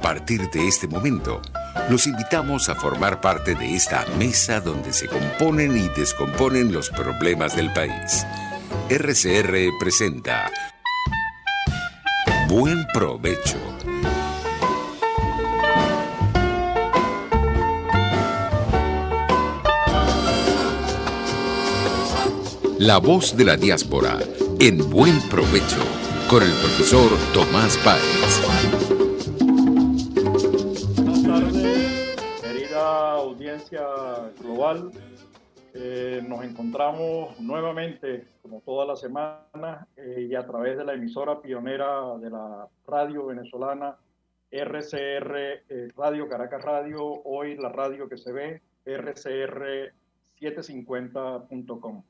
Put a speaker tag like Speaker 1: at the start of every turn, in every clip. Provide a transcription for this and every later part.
Speaker 1: partir de este momento, los invitamos a formar parte de esta mesa donde se componen y descomponen los problemas del país. RCR presenta Buen Provecho. La voz de la diáspora en Buen Provecho con el profesor Tomás Páez.
Speaker 2: Buenas tardes, querida audiencia global. Nos encontramos nuevamente, como toda la semana, y a través de la emisora pionera de la radio venezolana, RCR Radio Caracas Radio, hoy la radio que se ve, rcr750.com.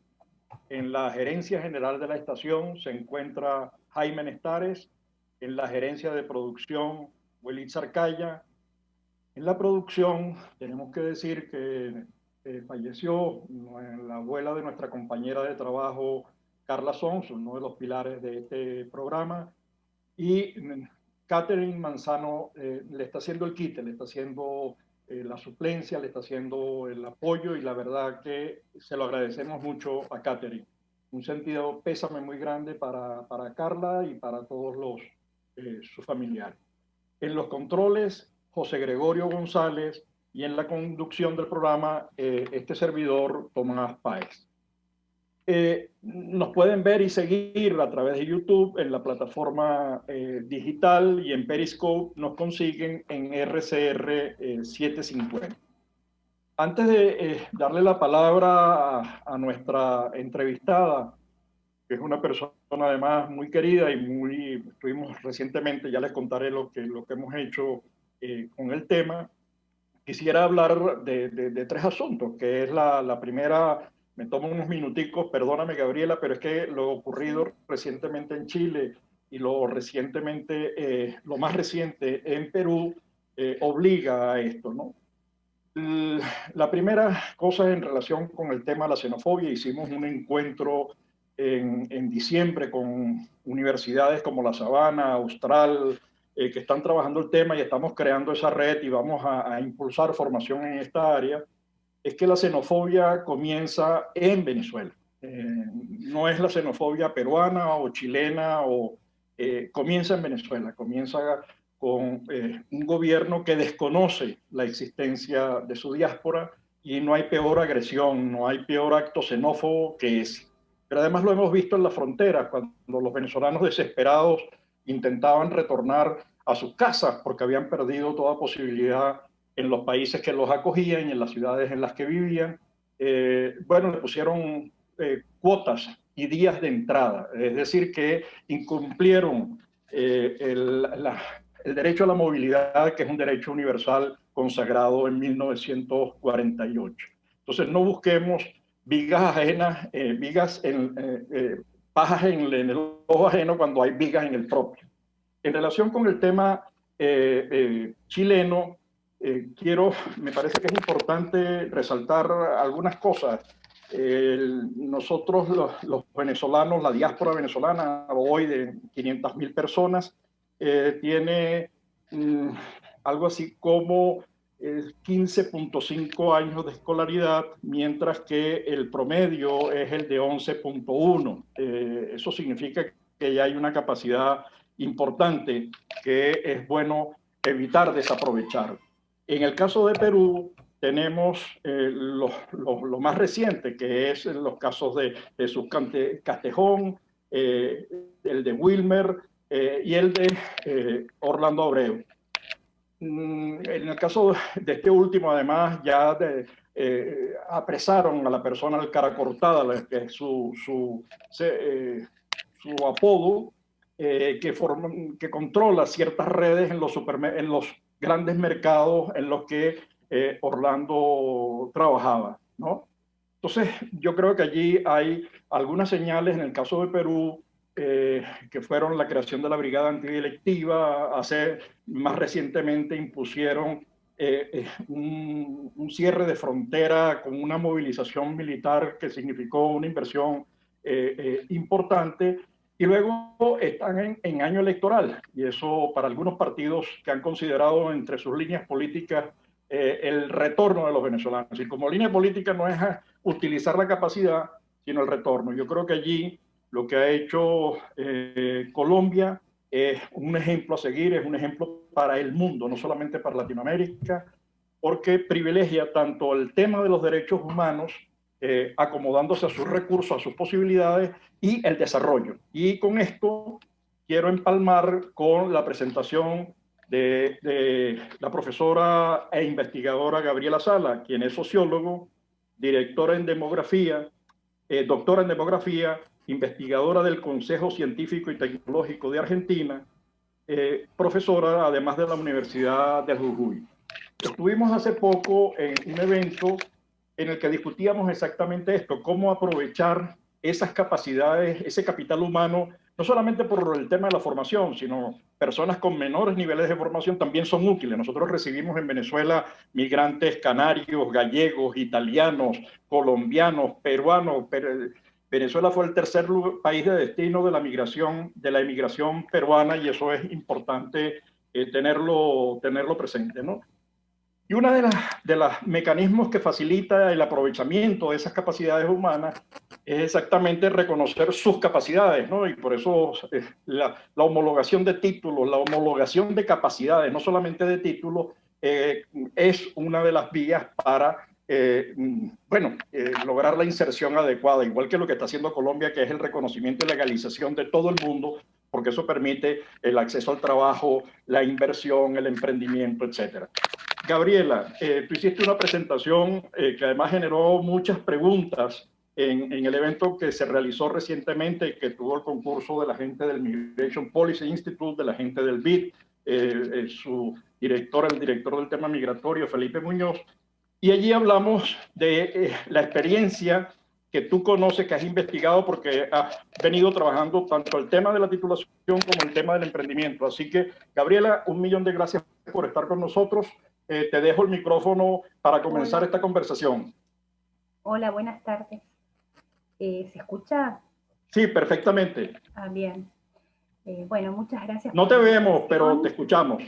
Speaker 2: En la gerencia general de la estación se encuentra Jaime Nestares, en la gerencia de producción, Welit Sarcaya. En la producción tenemos que decir que falleció la abuela de nuestra compañera de trabajo, Carla Sons, uno de los pilares de este programa, y Catherine Manzano le está haciendo el quite, le está haciendo la suplencia, le está haciendo el apoyo, y la verdad que se lo agradecemos mucho a Catherine. Un sentido pésame muy grande para Carla y para todos sus familiares. En los controles, José Gregorio González, y en la conducción del programa, este servidor, Tomás Páez. Nos pueden ver y seguir a través de YouTube en la plataforma digital, y en Periscope nos consiguen en RCR 750. Antes de darle la palabra a nuestra entrevistada, que es una persona además muy querida y estuvimos recientemente, ya les contaré lo que hemos hecho con el tema, quisiera hablar de tres asuntos, que es la primera. Me tomo unos minuticos, perdóname Gabriela, pero es que lo ocurrido recientemente en Chile y lo más reciente en Perú obliga a esto, ¿no? La primera cosa en relación con el tema de la xenofobia: hicimos un encuentro en diciembre con universidades como La Sabana, Austral, que están trabajando el tema, y estamos creando esa red y vamos a impulsar formación en esta área. Es que la xenofobia comienza en Venezuela. No es la xenofobia peruana o chilena, comienza en Venezuela, comienza con un gobierno que desconoce la existencia de su diáspora, y no hay peor agresión, no hay peor acto xenófobo que ese. Pero además lo hemos visto en la frontera, cuando los venezolanos desesperados intentaban retornar a sus casas porque habían perdido toda posibilidad en los países que los acogían y en las ciudades en las que vivían. Bueno, le pusieron cuotas y días de entrada, es decir, que incumplieron el derecho a la movilidad, que es un derecho universal consagrado en 1948. Entonces, no busquemos vigas ajenas, pajas en el ojo ajeno cuando hay vigas en el propio. En relación con el tema chileno, me parece que es importante resaltar algunas cosas. Nosotros, los venezolanos, la diáspora venezolana, hoy de 500.000 personas, tiene algo así como 15.5 años de escolaridad, mientras que el promedio es el de 11.1. Eso significa que ya hay una capacidad importante que es bueno evitar desaprovechar. En el caso de Perú, tenemos lo más reciente, que es los casos de Jesús Castejón, el de Wilmer y el de Orlando Abreu. En el caso de este último, además, ya apresaron a la persona al cara cortada, que es su apodo, que controla ciertas redes en los grandes mercados en los que Orlando trabajaba, ¿no? Entonces, yo creo que allí hay algunas señales. En el caso de Perú, que fueron la creación de la brigada antidelictiva, más recientemente impusieron un cierre de frontera con una movilización militar que significó una inversión importante. Y luego están en año electoral, y eso para algunos partidos que han considerado entre sus líneas políticas el retorno de los venezolanos. Y como línea política no es utilizar la capacidad, sino el retorno. Yo creo que allí lo que ha hecho Colombia es un ejemplo a seguir, es un ejemplo para el mundo, no solamente para Latinoamérica, porque privilegia tanto el tema de los derechos humanos, acomodándose a sus recursos, a sus posibilidades, y el desarrollo. Y con esto quiero empalmar con la presentación de la profesora e investigadora Gabriela Sala, quien es sociólogo, directora en demografía, doctora en demografía, investigadora del Consejo Científico y Tecnológico de Argentina, profesora además de la Universidad del Jujuy. Estuvimos hace poco en un evento en el que discutíamos exactamente esto, cómo aprovechar esas capacidades, ese capital humano, no solamente por el tema de la formación, sino personas con menores niveles de formación también son útiles. Nosotros recibimos en Venezuela migrantes canarios, gallegos, italianos, colombianos, peruanos. Venezuela fue el tercer país de destino de la emigración peruana, y eso es importante tenerlo presente, ¿no? Y uno de los mecanismos que facilita el aprovechamiento de esas capacidades humanas es exactamente reconocer sus capacidades, ¿no? Y por eso la homologación de títulos, la homologación de capacidades, no solamente de títulos, es una de las vías para lograr la inserción adecuada, igual que lo que está haciendo Colombia, que es el reconocimiento y legalización de todo el mundo, porque eso permite el acceso al trabajo, la inversión, el emprendimiento, etcétera. Gabriela, tú hiciste una presentación que además generó muchas preguntas en el evento que se realizó recientemente, que tuvo el concurso de la gente del Migration Policy Institute, de la gente del BID, su director, el director del tema migratorio, Felipe Muñoz, y allí hablamos de la experiencia que tú conoces, que has investigado, porque has venido trabajando tanto el tema de la titulación como el tema del emprendimiento. Así que, Gabriela, 1.000.000 de gracias por estar con nosotros. Te dejo el micrófono para comenzar esta conversación.
Speaker 3: Hola, buenas tardes. ¿Se escucha?
Speaker 2: Sí, perfectamente.
Speaker 3: Bien. Bueno, muchas gracias.
Speaker 2: No te vemos, pero te escuchamos.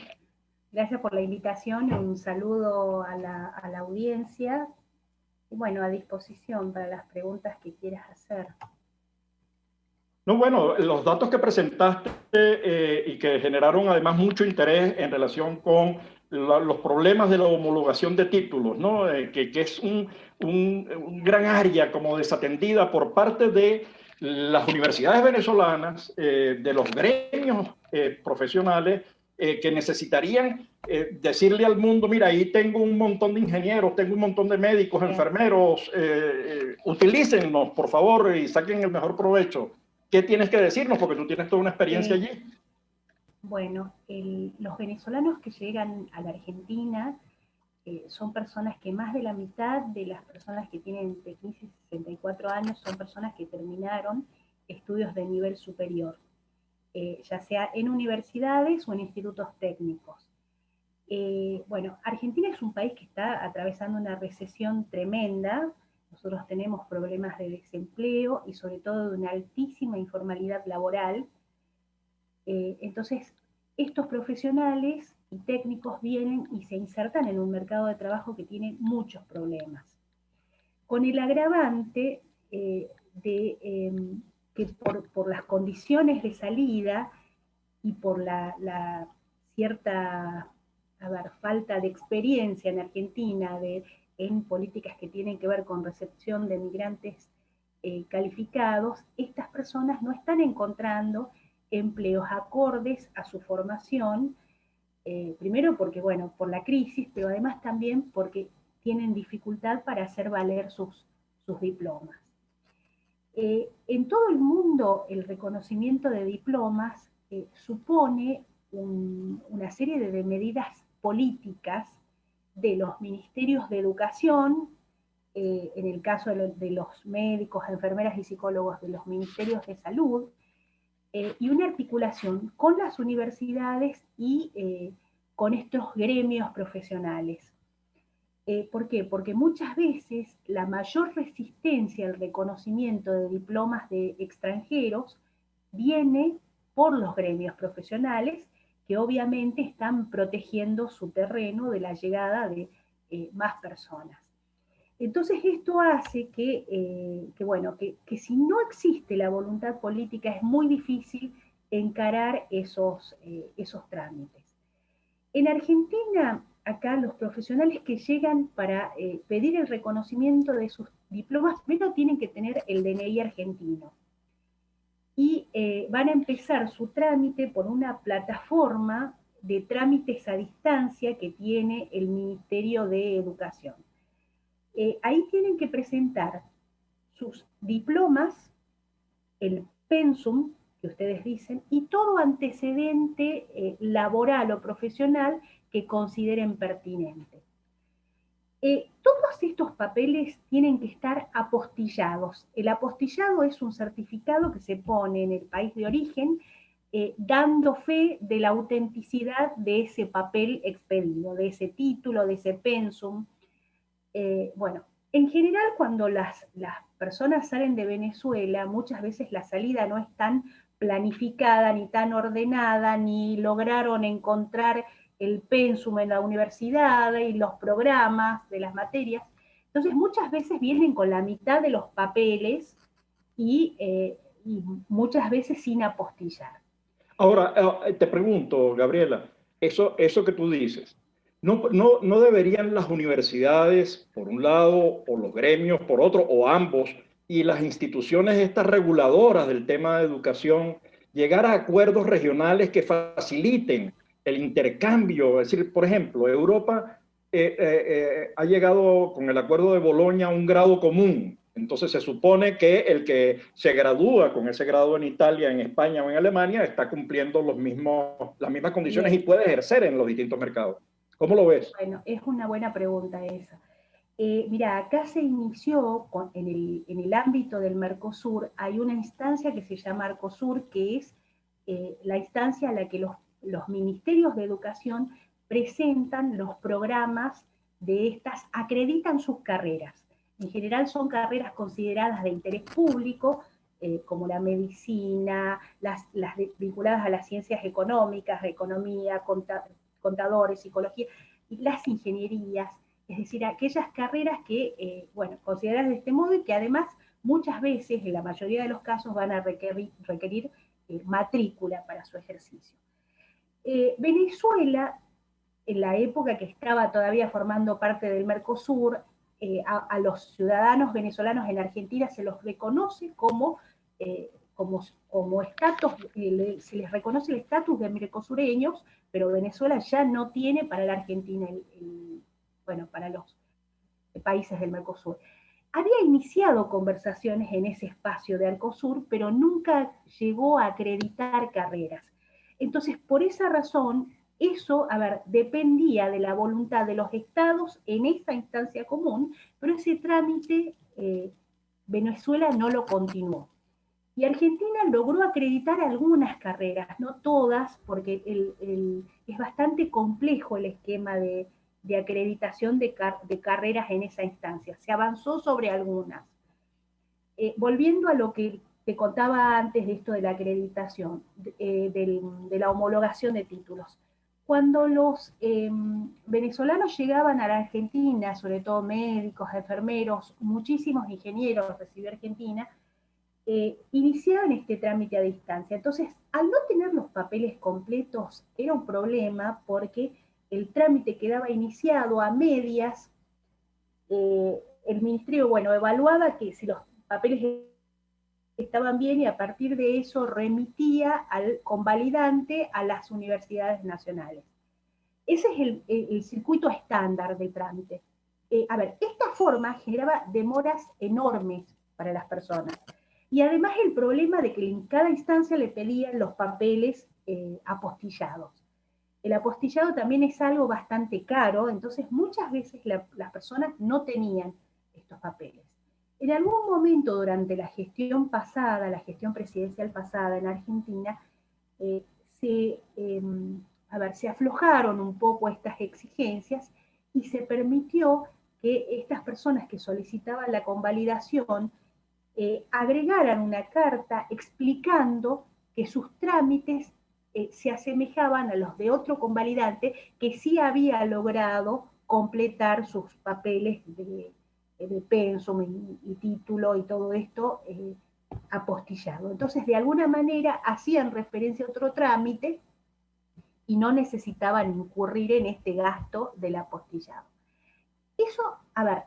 Speaker 3: Gracias por la invitación. Un saludo a la audiencia. Y bueno, a disposición para las preguntas que quieras hacer.
Speaker 2: No, bueno, los datos que presentaste y que generaron además mucho interés en relación con los problemas de la homologación de títulos, ¿no? Que es un gran área como desatendida por parte de las universidades venezolanas, de los gremios profesionales, que necesitarían decirle al mundo: mira, ahí tengo un montón de ingenieros, tengo un montón de médicos, enfermeros, utilícennos, por favor, y saquen el mejor provecho. ¿Qué tienes que decirnos? Porque tú tienes toda una experiencia allí.
Speaker 3: Bueno, los venezolanos que llegan a la Argentina son personas que más de la mitad de las personas que tienen entre 15 y 64 años son personas que terminaron estudios de nivel superior, ya sea en universidades o en institutos técnicos. Bueno, Argentina es un país que está atravesando una recesión tremenda. Nosotros tenemos problemas de desempleo y sobre todo de una altísima informalidad laboral. Entonces, estos profesionales y técnicos vienen y se insertan en un mercado de trabajo que tiene muchos problemas. Con el agravante que por las condiciones de salida y por la cierta falta de experiencia en Argentina en políticas que tienen que ver con recepción de migrantes calificados, estas personas no están encontrando empleos acordes a su formación, primero porque, bueno, por la crisis, pero además también porque tienen dificultad para hacer valer sus diplomas. En todo el mundo, el reconocimiento de diplomas supone una serie de medidas políticas de los ministerios de educación, en el caso de los médicos, enfermeras y psicólogos, de los ministerios de salud, y una articulación con las universidades y con estos gremios profesionales. ¿Por qué? Porque muchas veces la mayor resistencia al reconocimiento de diplomas de extranjeros viene por los gremios profesionales que obviamente están protegiendo su terreno de la llegada de más personas. Entonces esto hace que si no existe la voluntad política es muy difícil encarar esos trámites. En Argentina, acá los profesionales que llegan para pedir el reconocimiento de sus diplomas, primero tienen que tener el DNI argentino. Y van a empezar su trámite por una plataforma de trámites a distancia que tiene el Ministerio de Educación. Ahí tienen que presentar sus diplomas, el pensum, que ustedes dicen, y todo antecedente laboral o profesional que consideren pertinente. Todos estos papeles tienen que estar apostillados. El apostillado es un certificado que se pone en el país de origen, dando fe de la autenticidad de ese papel expedido, de ese título, de ese pensum. Bueno, en general cuando las personas salen de Venezuela, muchas veces la salida no es tan planificada, ni tan ordenada, ni lograron encontrar el pensum en la universidad y los programas de las materias. Entonces muchas veces vienen con la mitad de los papeles y muchas veces sin apostillar.
Speaker 2: Ahora, te pregunto, Gabriela, eso que tú dices, ¿no deberían las universidades, por un lado, o los gremios, por otro, o ambos, y las instituciones estas reguladoras del tema de educación, llegar a acuerdos regionales que faciliten el intercambio? Es decir, por ejemplo, Europa ha llegado con el acuerdo de Bolonia a un grado común. Entonces se supone que el que se gradúa con ese grado en Italia, en España o en Alemania está cumpliendo las mismas condiciones. Bien, y puede ejercer en los distintos mercados. ¿Cómo lo ves?
Speaker 3: Bueno, es una buena pregunta esa. Mira, acá se inició en el ámbito del Mercosur, hay una instancia que se llama Arcosur, que es la instancia a la que los ministerios de educación presentan los programas de estas, acreditan sus carreras. En general son carreras consideradas de interés público, como la medicina, las vinculadas a las ciencias económicas, economía, contadores, psicología, y las ingenierías, es decir, aquellas carreras que, consideradas de este modo y que además muchas veces, en la mayoría de los casos, van a requerir matrícula para su ejercicio. Venezuela, en la época que estaba todavía formando parte del Mercosur, a los ciudadanos venezolanos en Argentina se los reconoce como estatus, se les reconoce el estatus de mercosureños, pero Venezuela ya no tiene para la Argentina, para los países del Mercosur. Había iniciado conversaciones en ese espacio de Arcosur, pero nunca llegó a acreditar carreras. Entonces, por esa razón, eso, dependía de la voluntad de los estados en esta instancia común, pero ese trámite Venezuela no lo continuó. Y Argentina logró acreditar algunas carreras, no todas, porque es bastante complejo el esquema de acreditación de carreras en esa instancia. Se avanzó sobre algunas. Volviendo a lo que te contaba antes de esto de la acreditación, de la homologación de títulos. Cuando los venezolanos llegaban a la Argentina, sobre todo médicos, enfermeros, muchísimos ingenieros recibió Argentina, iniciaban este trámite a distancia. Entonces, al no tener los papeles completos, era un problema porque el trámite quedaba iniciado a medias. El ministerio, evaluaba que si los papeles estaban bien y a partir de eso remitía al convalidante a las universidades nacionales. Ese es el circuito estándar de trámite. Esta forma generaba demoras enormes para las personas. Y además el problema de que en cada instancia le pedían los papeles apostillados. El apostillado también es algo bastante caro, entonces muchas veces las personas no tenían estos papeles. En algún momento durante la gestión pasada, la gestión presidencial pasada en Argentina, se aflojaron un poco estas exigencias y se permitió que estas personas que solicitaban la convalidación agregaran una carta explicando que sus trámites se asemejaban a los de otro convalidante que sí había logrado completar sus papeles de pensum y título y todo esto apostillado. Entonces, de alguna manera, hacían referencia a otro trámite y no necesitaban incurrir en este gasto del apostillado. Eso, a ver,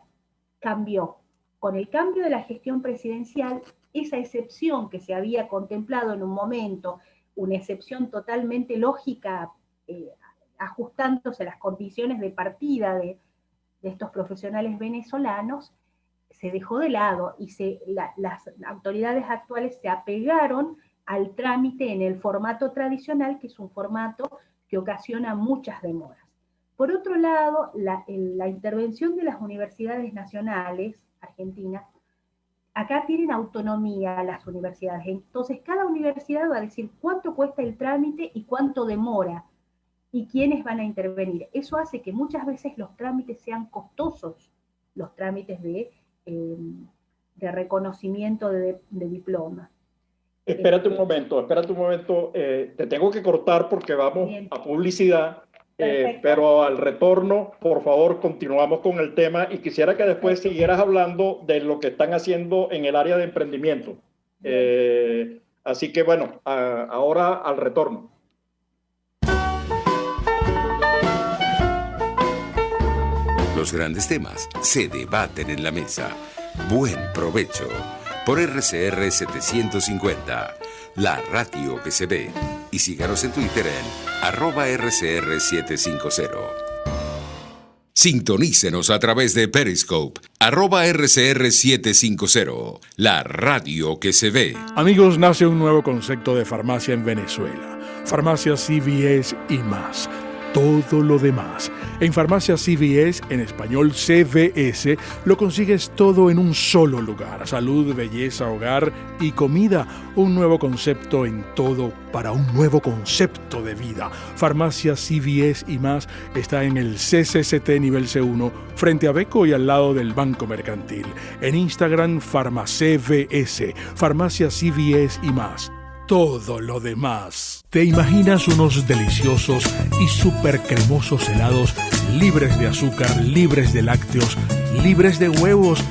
Speaker 3: cambió. Con el cambio de la gestión presidencial, esa excepción que se había contemplado en un momento, una excepción totalmente lógica, ajustándose a las condiciones de partida de estos profesionales venezolanos, se dejó de lado y las autoridades actuales se apegaron al trámite en el formato tradicional, que es un formato que ocasiona muchas demoras. Por otro lado, la intervención de las universidades nacionales argentinas, acá tienen autonomía las universidades, entonces cada universidad va a decir cuánto cuesta el trámite y cuánto demora, y quiénes van a intervenir. Eso hace que muchas veces los trámites sean costosos, los trámites de reconocimiento de diploma.
Speaker 2: Espérate un momento, te tengo que cortar porque vamos
Speaker 3: Bien.
Speaker 2: a publicidad, pero al retorno, por favor, continuamos con el tema y quisiera que después siguieras hablando de lo que están haciendo en el área de emprendimiento. Así que bueno, ahora al retorno.
Speaker 1: Los grandes temas se debaten en la mesa. Buen provecho. Por RCR 750, la radio que se ve. Y síganos en Twitter en @RCR750. Sintonícenos a través de Periscope, @RCR750, la radio que se ve.
Speaker 4: Amigos, nace un nuevo concepto de farmacia en Venezuela. Farmacia CVS y más. Todo lo demás. En Farmacia CVS, en español CVS, lo consigues todo en un solo lugar. Salud, belleza, hogar y comida. Un nuevo concepto en todo para un nuevo concepto de vida. Farmacia CVS y más está en el CCCT nivel C1, frente a Beco y al lado del Banco Mercantil. En Instagram, FarmaCVS, Farmacia CVS y más. Todo lo demás. ¿Te imaginas unos deliciosos y súper cremosos helados libres de azúcar, libres de lácteos, libres de huevos,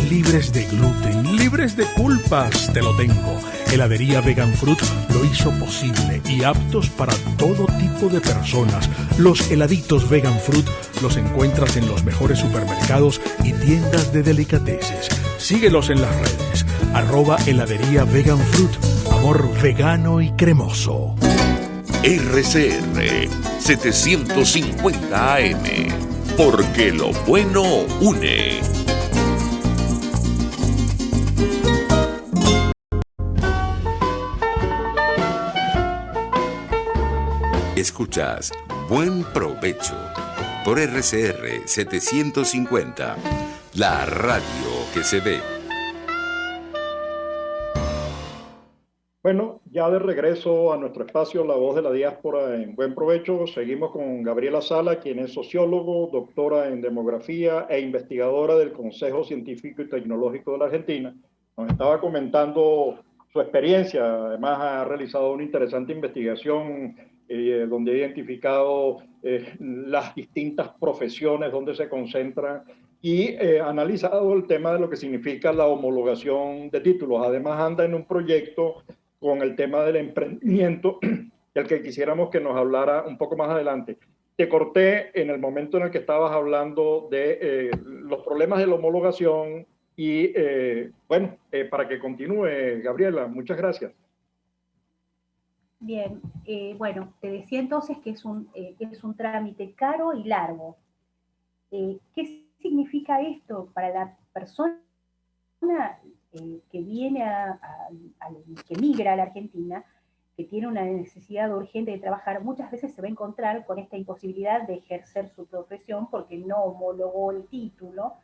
Speaker 4: libres de gluten, libres de culpas? Te lo tengo. Heladería Vegan Fruit lo hizo posible y aptos para todo tipo de personas. Los heladitos Vegan Fruit los encuentras en los mejores supermercados y tiendas de delicateces. Síguelos en las redes. @heladería Vegan Fruit. Amor vegano y cremoso.
Speaker 5: RCR 750 AM, porque lo bueno une.
Speaker 1: Escuchas Buen Provecho por RCR 750, la radio que se ve.
Speaker 2: Bueno, ya de regreso a nuestro espacio La Voz de la Diáspora en Buen Provecho, seguimos con Gabriela Sala, quien es sociólogo, doctora en demografía e investigadora del Consejo Científico y Tecnológico de la Argentina. Nos estaba comentando su experiencia, además ha realizado una interesante investigación donde ha identificado las distintas profesiones donde se concentran y ha analizado el tema de lo que significa la homologación de títulos. Además anda en un proyecto con el tema del emprendimiento, del que quisiéramos que nos hablara un poco más adelante. Te corté en el momento en el que estabas hablando de los problemas de la homologación y, para que continúe, Gabriela, muchas gracias.
Speaker 3: Bien, bueno, te decía entonces que es un trámite caro y largo. ¿Qué significa esto para la persona que viene que migra a la Argentina, que tiene una necesidad urgente de trabajar? Muchas veces se va a encontrar con esta imposibilidad de ejercer su profesión porque no homologó el título,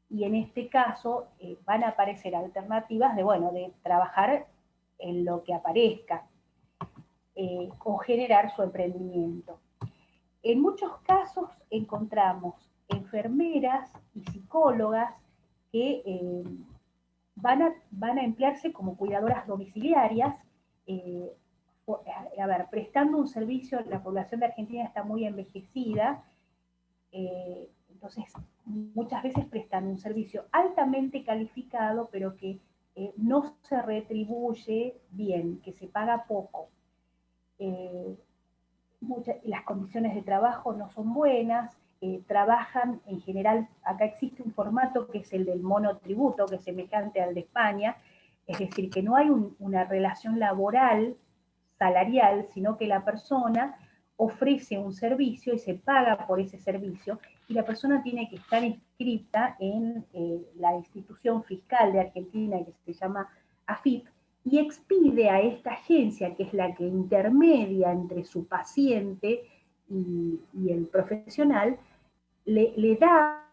Speaker 3: y en este caso van a aparecer alternativas de trabajar en lo que aparezca o generar su emprendimiento. En muchos casos encontramos enfermeras y psicólogas que van a emplearse como cuidadoras domiciliarias a ver, prestando un servicio, la población de Argentina está muy envejecida, entonces muchas veces prestan un servicio altamente calificado, pero que no se retribuye bien, que se paga poco. Las condiciones de trabajo no son buenas, trabajan en general, acá existe un formato que es el del monotributo, que es semejante al de España, es decir, que no hay una relación laboral, salarial, sino que la persona ofrece un servicio y se paga por ese servicio, y la persona tiene que estar inscrita en la institución fiscal de Argentina, que se llama AFIP, y expide a esta agencia, que es la que intermedia entre su paciente y el profesional, le da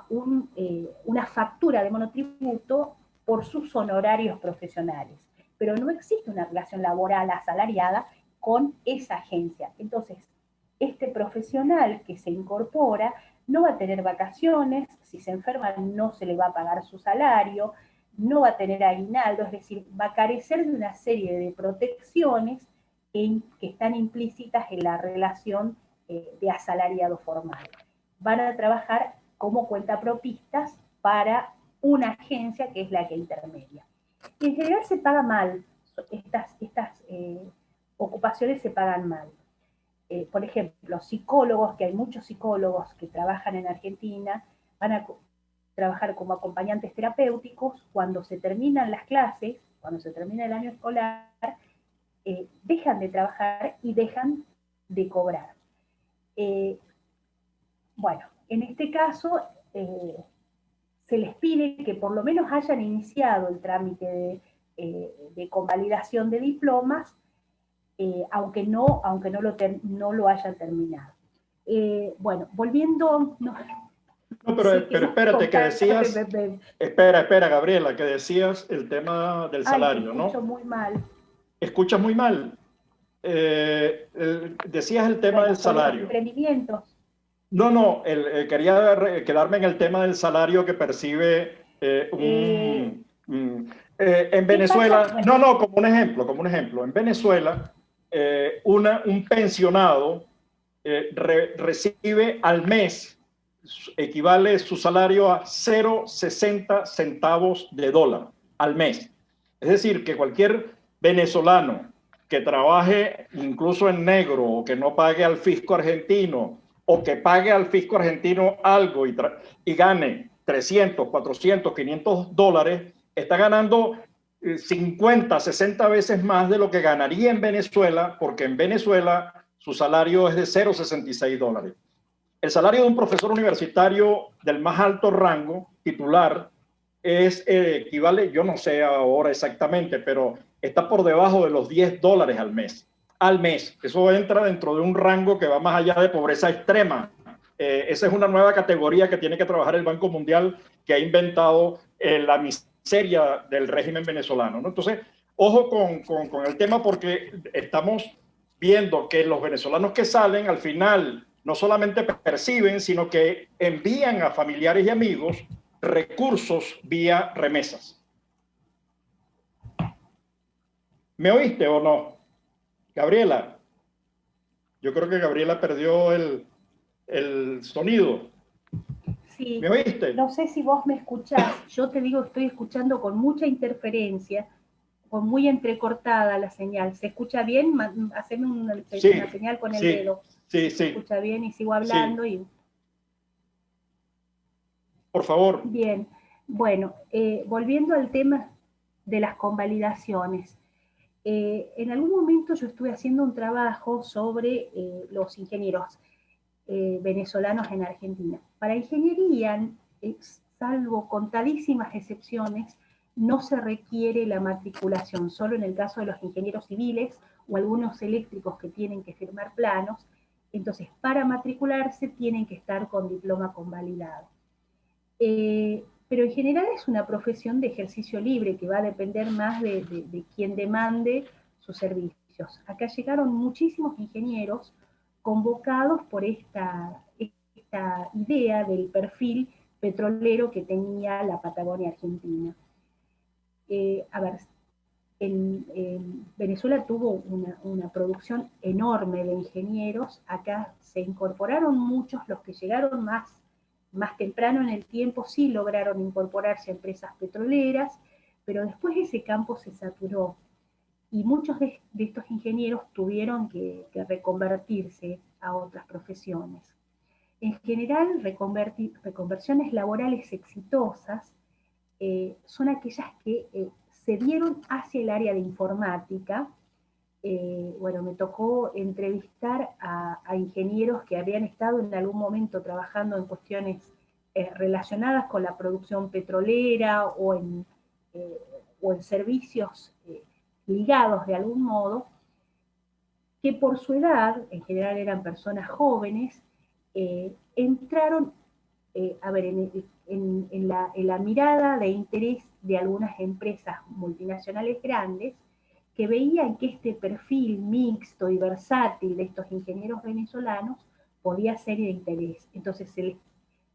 Speaker 3: una factura de monotributo por sus honorarios profesionales. Pero no existe una relación laboral asalariada con esa agencia. Entonces, este profesional que se incorpora no va a tener vacaciones, si se enferma no se le va a pagar su salario, no va a tener aguinaldo, es decir, va a carecer de una serie de protecciones que están implícitas en la relación de asalariado formal. Van a trabajar como cuentapropistas para una agencia que es la que intermedia. Y en general se paga mal, estas ocupaciones se pagan mal. Por ejemplo, psicólogos, que hay muchos psicólogos que trabajan en Argentina, van a trabajar como acompañantes terapéuticos. Cuando se terminan las clases, cuando se termina el año escolar, dejan de trabajar y dejan de cobrar. Bueno, en este caso se les pide que por lo menos hayan iniciado el trámite de convalidación de diplomas, aunque no lo hayan terminado. Bueno, volviendo...
Speaker 2: No, pero espérate, que decías... Espera, Gabriela, que decías el tema del salario, ¿no?
Speaker 3: Escucho muy mal.
Speaker 2: ¿Escuchas muy mal? Decías el tema del salario.
Speaker 3: Emprendimientos.
Speaker 2: No, quería quedarme en el tema del salario que percibe en Venezuela. Bueno. No, como un ejemplo. En Venezuela, un pensionado recibe al mes, equivale su salario a 0,60 centavos de dólar al mes. Es decir, que cualquier venezolano que trabaje incluso en negro o que no pague al fisco argentino o que pague al fisco argentino algo y gane 300, 400, 500 dólares, está ganando 50, 60 veces más de lo que ganaría en Venezuela, porque en Venezuela su salario es de 0,66 dólares. El salario de un profesor universitario del más alto rango, titular, equivale, yo no sé ahora exactamente, pero está por debajo de los 10 dólares al mes. Al mes. Eso entra dentro de un rango que va más allá de pobreza extrema. Esa es una nueva categoría que tiene que trabajar el Banco Mundial, que ha inventado la miseria del régimen venezolano, ¿no? Entonces, ojo con el tema, porque estamos viendo que los venezolanos que salen al final no solamente perciben, sino que envían a familiares y amigos recursos vía remesas. ¿Me oíste o no? Gabriela, yo creo que Gabriela perdió el sonido.
Speaker 3: Sí,
Speaker 2: ¿me oíste?
Speaker 3: No sé si vos me escuchás, yo te digo, estoy escuchando con mucha interferencia, con muy entrecortada la señal. ¿Se escucha bien? Haceme una señal con el dedo.
Speaker 2: Sí.
Speaker 3: Se escucha bien y sigo hablando.
Speaker 2: Sí. Por favor.
Speaker 3: Bien, bueno, volviendo al tema de las convalidaciones. En algún momento yo estuve haciendo un trabajo sobre los ingenieros venezolanos en Argentina. Para ingeniería, salvo contadísimas excepciones, no se requiere la matriculación, solo en el caso de los ingenieros civiles o algunos eléctricos que tienen que firmar planos. Entonces, para matricularse tienen que estar con diploma convalidado. Pero en general es una profesión de ejercicio libre que va a depender más de quien demande sus servicios. Acá llegaron muchísimos ingenieros convocados por esta idea del perfil petrolero que tenía la Patagonia Argentina. A ver, Venezuela tuvo una producción enorme de ingenieros. Acá se incorporaron muchos, los que llegaron más temprano en el tiempo sí lograron incorporarse a empresas petroleras, pero después ese campo se saturó y muchos de estos ingenieros tuvieron que reconvertirse a otras profesiones. En general, reconversiones laborales exitosas son aquellas que se dieron hacia el área de informática. Bueno, me tocó entrevistar a ingenieros que habían estado en algún momento trabajando en cuestiones relacionadas con la producción petrolera o en servicios ligados de algún modo, que por su edad, en general eran personas jóvenes, entraron en la mirada de interés de algunas empresas multinacionales grandes que veían que este perfil mixto y versátil de estos ingenieros venezolanos podía ser de interés. Entonces se les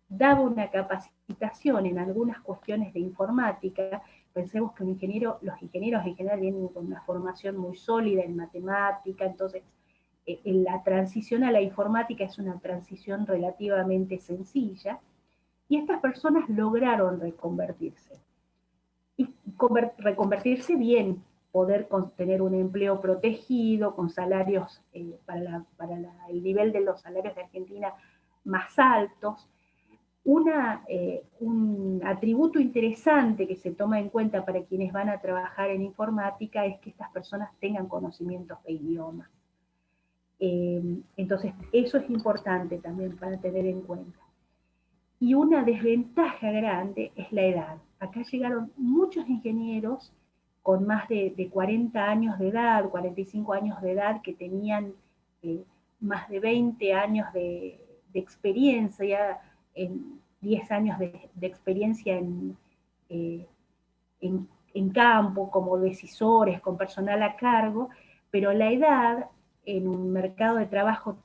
Speaker 3: daba una capacitación en algunas cuestiones de informática. Pensemos que los ingenieros en general vienen con una formación muy sólida en matemática, entonces la transición a la informática es una transición relativamente sencilla, y estas personas lograron reconvertirse. Y reconvertirse bien, poder tener un empleo protegido, con salarios para el nivel de los salarios de Argentina más altos. Un atributo interesante que se toma en cuenta para quienes van a trabajar en informática es que estas personas tengan conocimientos de idiomas. Entonces, eso es importante también para tener en cuenta. Y una desventaja grande es la edad. Acá llegaron muchos ingenieros con más de 40 años de edad, 45 años de edad, que tenían más de 20 años de experiencia, en 10 años de experiencia en campo, como decisores, con personal a cargo, pero la edad en un mercado de trabajo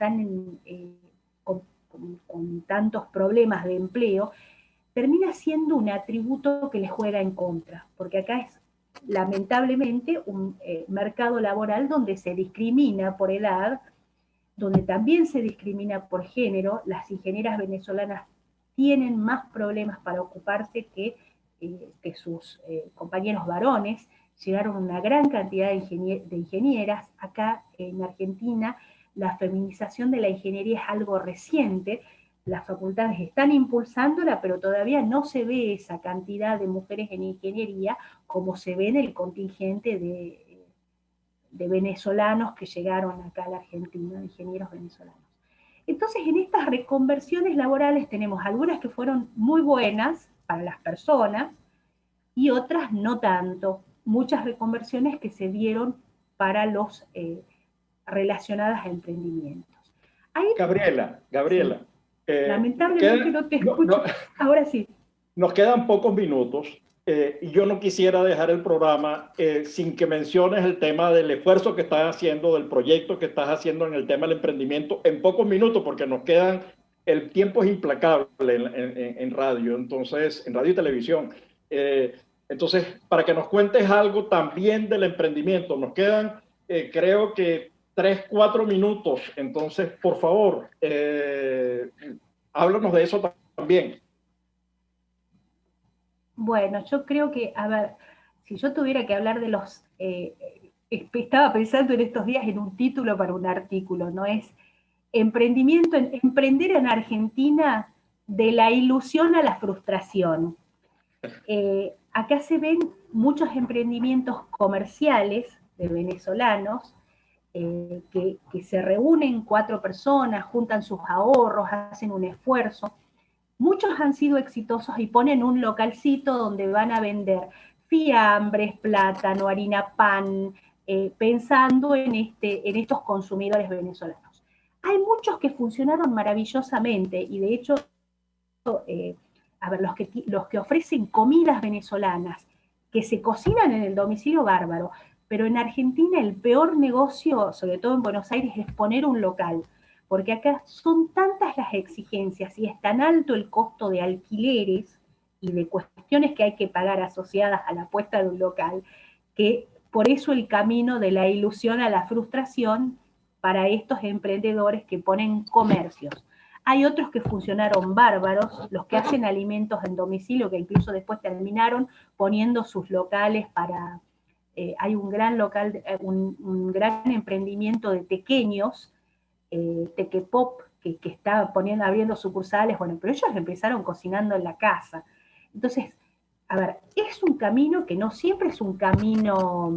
Speaker 3: con tantos problemas de empleo, termina siendo un atributo que les juega en contra, porque acá es lamentablemente un mercado laboral donde se discrimina por edad, donde también se discrimina por género. Las ingenieras venezolanas tienen más problemas para ocuparse que sus compañeros varones. Llegaron una gran cantidad de ingenieras. Acá en Argentina la feminización de la ingeniería es algo reciente. Las facultades están impulsándola, pero todavía no se ve esa cantidad de mujeres en ingeniería como se ve en el contingente de venezolanos que llegaron acá a la Argentina, de ingenieros venezolanos. Entonces, en estas reconversiones laborales tenemos algunas que fueron muy buenas para las personas y otras no tanto. Muchas reconversiones que se dieron para los relacionadas a emprendimientos.
Speaker 2: Gabriela.
Speaker 3: Sí. Lamentablemente no te escucho. Ahora sí.
Speaker 2: Nos quedan pocos minutos y yo no quisiera dejar el programa sin que menciones el tema del esfuerzo que estás haciendo, del proyecto que estás haciendo en el tema del emprendimiento en pocos minutos, porque nos quedan, el tiempo es implacable en radio, entonces, en radio y televisión. Entonces, para que nos cuentes algo también del emprendimiento, nos quedan, creo que 3-4 minutos. Entonces, por favor, háblanos de eso también.
Speaker 3: Bueno, yo creo que, a ver, si yo tuviera que hablar de los... estaba pensando en estos días en un título para un artículo, ¿no? Es emprender en Argentina, de la ilusión a la frustración. Acá se ven muchos emprendimientos comerciales de venezolanos que se reúnen 4 personas, juntan sus ahorros, hacen un esfuerzo. Muchos han sido exitosos y ponen un localcito donde van a vender fiambres, plátano, harina, pan, pensando en estos consumidores venezolanos. Hay muchos que funcionaron maravillosamente y de hecho, los que ofrecen comidas venezolanas que se cocinan en el domicilio, bárbaro, pero en Argentina el peor negocio, sobre todo en Buenos Aires, es poner un local, porque acá son tantas las exigencias y es tan alto el costo de alquileres y de cuestiones que hay que pagar asociadas a la puesta de un local, que por eso el camino de la ilusión a la frustración para estos emprendedores que ponen comercios. Hay otros que funcionaron bárbaros, los que hacen alimentos en domicilio, que incluso después terminaron poniendo sus locales para... hay un gran local, un gran emprendimiento de tequeños, Tequepop, que está abriendo sucursales, bueno, pero ellos empezaron cocinando en la casa. Entonces, a ver, es un camino que no siempre es un camino,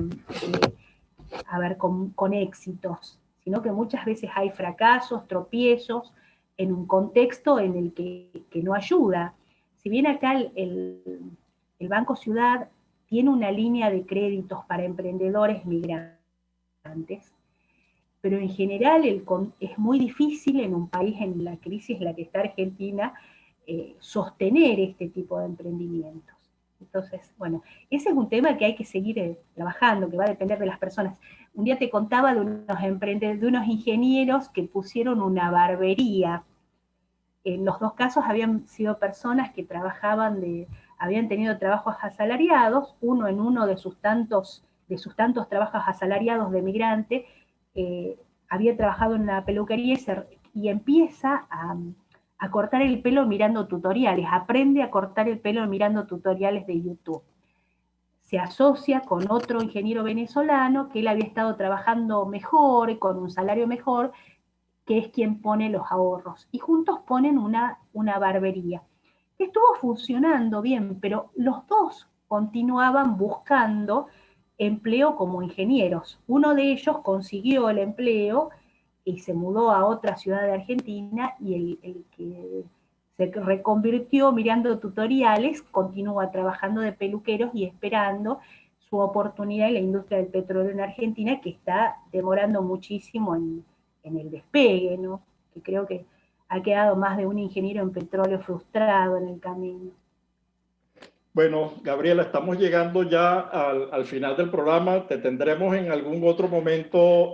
Speaker 3: con éxitos, sino que muchas veces hay fracasos, tropiezos, en un contexto en el que no ayuda. Si bien acá el Banco Ciudad tiene una línea de créditos para emprendedores migrantes, pero en general es muy difícil en un país en la crisis en la que está Argentina sostener este tipo de emprendimientos. Entonces, bueno, ese es un tema que hay que seguir trabajando, que va a depender de las personas. Un día te contaba de unos ingenieros que pusieron una barbería. En los dos casos habían sido personas que habían tenido trabajos asalariados, uno de sus tantos trabajos asalariados de migrante, había trabajado en una peluquería y empieza a cortar el pelo mirando tutoriales, aprende a cortar el pelo mirando tutoriales de YouTube. Se asocia con otro ingeniero venezolano que él había estado trabajando mejor, con un salario mejor, que es quien pone los ahorros. Y juntos ponen una barbería. Estuvo funcionando bien, pero los dos continuaban buscando empleo como ingenieros. Uno de ellos consiguió el empleo y se mudó a otra ciudad de Argentina, y el que se reconvirtió mirando tutoriales continúa trabajando de peluqueros y esperando su oportunidad en la industria del petróleo en Argentina, que está demorando muchísimo en el despegue, ¿no? Que creo que ha quedado más de un ingeniero en petróleo frustrado en el camino.
Speaker 2: Bueno, Gabriela, estamos llegando ya al final del programa. Te tendremos en algún otro momento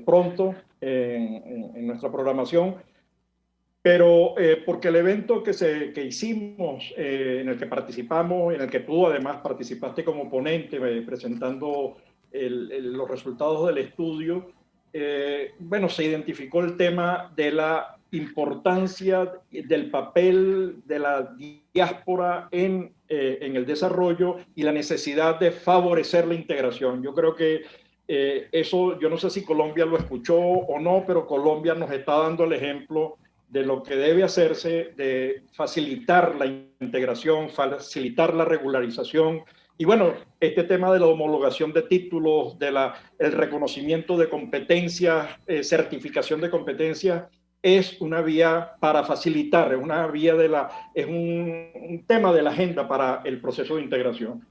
Speaker 2: pronto en nuestra programación, pero porque el evento que hicimos, en el que participamos, en el que tú además participaste como ponente presentando los resultados del estudio, bueno, se identificó el tema de la importancia del papel de la diáspora en el desarrollo y la necesidad de favorecer la integración. Yo creo que eso, yo no sé si Colombia lo escuchó o no, pero Colombia nos está dando el ejemplo de lo que debe hacerse, de facilitar la integración, facilitar la regularización. Y bueno, este tema de la homologación de títulos, el reconocimiento de competencias, certificación de competencias, es una vía para facilitar, es un tema de la agenda para el proceso de integración.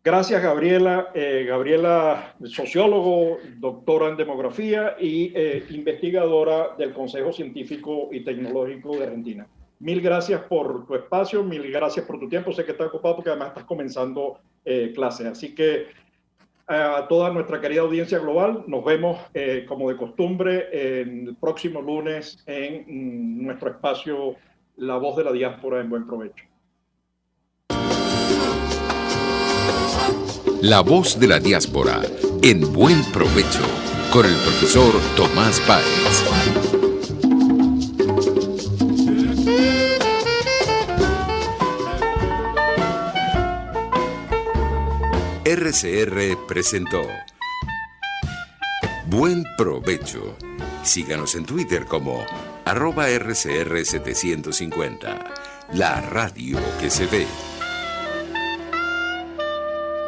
Speaker 2: Gracias, Gabriela. Gabriela, sociólogo, doctora en demografía y investigadora del Consejo Científico y Tecnológico de Argentina. Mil gracias por tu espacio, mil gracias por tu tiempo. Sé que estás ocupado porque además estás comenzando clases. Así que a toda nuestra querida audiencia global, nos vemos como de costumbre el próximo lunes en nuestro espacio La Voz de la Diáspora en Buen Provecho.
Speaker 1: La Voz de la Diáspora en Buen Provecho con el profesor Tomás Páez. RCR presentó Buen Provecho. Síganos en Twitter como @RCR750. La radio que se ve.